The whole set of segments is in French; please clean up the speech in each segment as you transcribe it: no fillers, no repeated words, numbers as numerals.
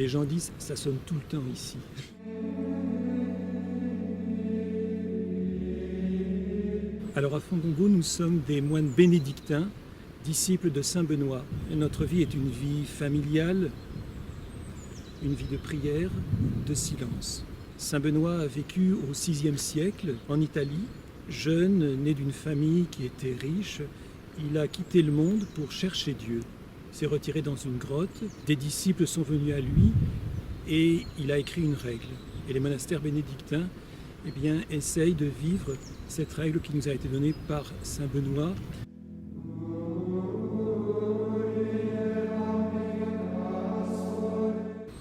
Les gens disent ça sonne tout le temps ici. Alors à Fongombo, nous sommes des moines bénédictins, disciples de Saint Benoît. Et notre vie est une vie familiale, une vie de prière, de silence. Saint Benoît a vécu au VIe siècle en Italie. Jeune, né d'une famille qui était riche, il a quitté le monde pour chercher Dieu. Il s'est retiré dans une grotte, des disciples sont venus à lui et il a écrit une règle. Et les monastères bénédictins essayent de vivre cette règle qui nous a été donnée par Saint Benoît.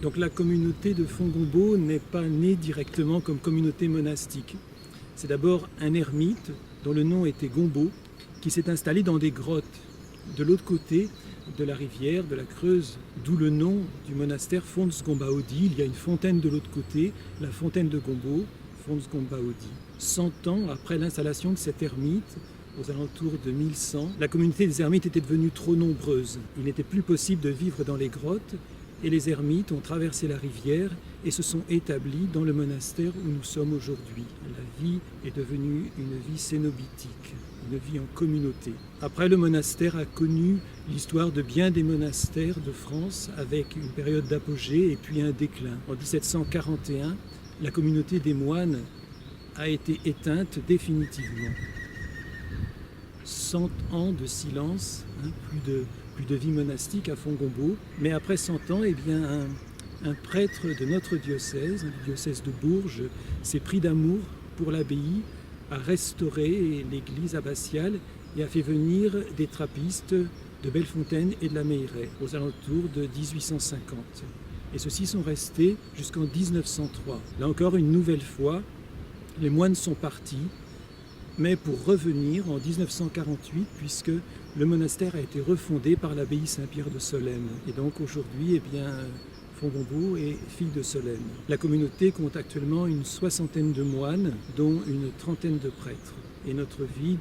Donc la communauté de Fongombo n'est pas née directement comme communauté monastique. C'est d'abord un ermite dont le nom était Gombo qui s'est installé dans des grottes de l'autre côté de la rivière, de la Creuse, d'où le nom du monastère Fonds Gombaudi. Il y a une fontaine de l'autre côté, la fontaine de Gombo, Fonds Gombaudi. 100 ans après l'installation de cet ermite, aux alentours de 1100, la communauté des ermites était devenue trop nombreuse. Il n'était plus possible de vivre dans les grottes et les ermites ont traversé la rivière et se sont établis dans le monastère où nous sommes aujourd'hui. La vie est devenue une vie cénobitique, une vie en communauté. Après, le monastère a connu l'histoire de bien des monastères de France avec une période d'apogée et puis un déclin. En 1741, la communauté des moines a été éteinte définitivement. 100 ans de silence, plus de vie monastique à Fongombo. Mais après 100 ans, un prêtre de notre diocèse, le diocèse de Bourges, s'est pris d'amour pour l'abbaye, a restauré l'église abbatiale et a fait venir des trappistes de Bellefontaine et de la Meilleraye aux alentours de 1850. Et ceux-ci sont restés jusqu'en 1903. Là encore, une nouvelle fois, les moines sont partis, mais pour revenir en 1948, puisque le monastère a été refondé par l'abbaye Saint-Pierre de Solesmes. Et donc aujourd'hui, Fongombo est fille de Solesmes. La communauté compte actuellement une 60aine de moines, dont une 30aine de prêtres. Et notre vie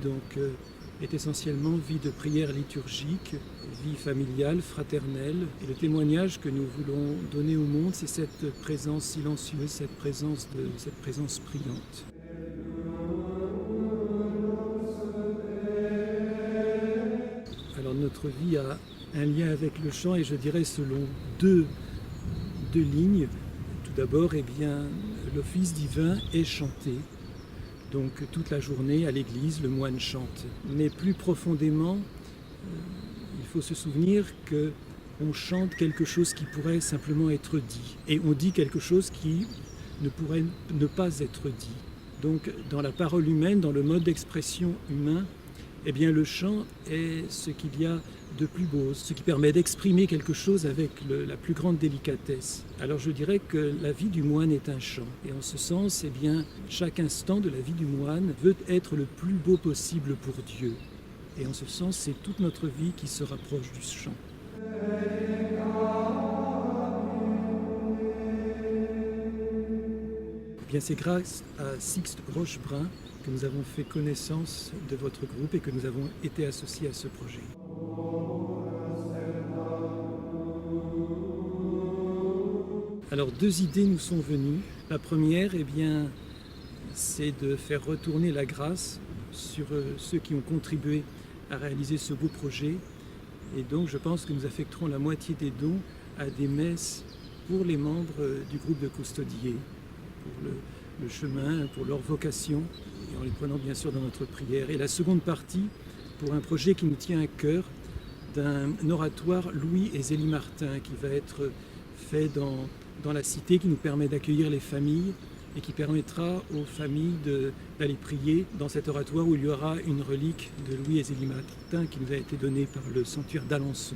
est essentiellement vie de prière liturgique, vie familiale, fraternelle. Et le témoignage que nous voulons donner au monde, c'est cette présence silencieuse, cette présence priante. Alors notre vie a un lien avec le chant et je dirais selon deux lignes. Tout d'abord, l'office divin est chanté. Donc toute la journée à l'église, le moine chante. Mais plus profondément, il faut se souvenir qu'on chante quelque chose qui pourrait simplement être dit. Et on dit quelque chose qui ne pourrait ne pas être dit. Donc dans la parole humaine, dans le mode d'expression humain, le chant est ce qu'il y a de plus beau, ce qui permet d'exprimer quelque chose avec la plus grande délicatesse. Alors je dirais que la vie du moine est un chant. Et en ce sens, chaque instant de la vie du moine veut être le plus beau possible pour Dieu. Et en ce sens, c'est toute notre vie qui se rapproche du chant. C'est grâce à Sixte Rochebrun que nous avons fait connaissance de votre groupe et que nous avons été associés à ce projet. Alors 2 idées nous sont venues. La première, c'est de faire retourner la grâce sur ceux qui ont contribué à réaliser ce beau projet. Et donc je pense que nous affecterons la moitié des dons à des messes pour les membres du groupe de custodiés, pour le chemin, pour leur vocation, et en les prenant bien sûr dans notre prière. Et la seconde partie, pour un projet qui nous tient à cœur, d'un oratoire Louis et Zélie Martin, qui va être fait dans la cité, qui nous permet d'accueillir les familles et qui permettra aux familles d'aller prier dans cet oratoire où il y aura une relique de Louis et Zélie Martin qui nous a été donnée par le sanctuaire d'Alençon.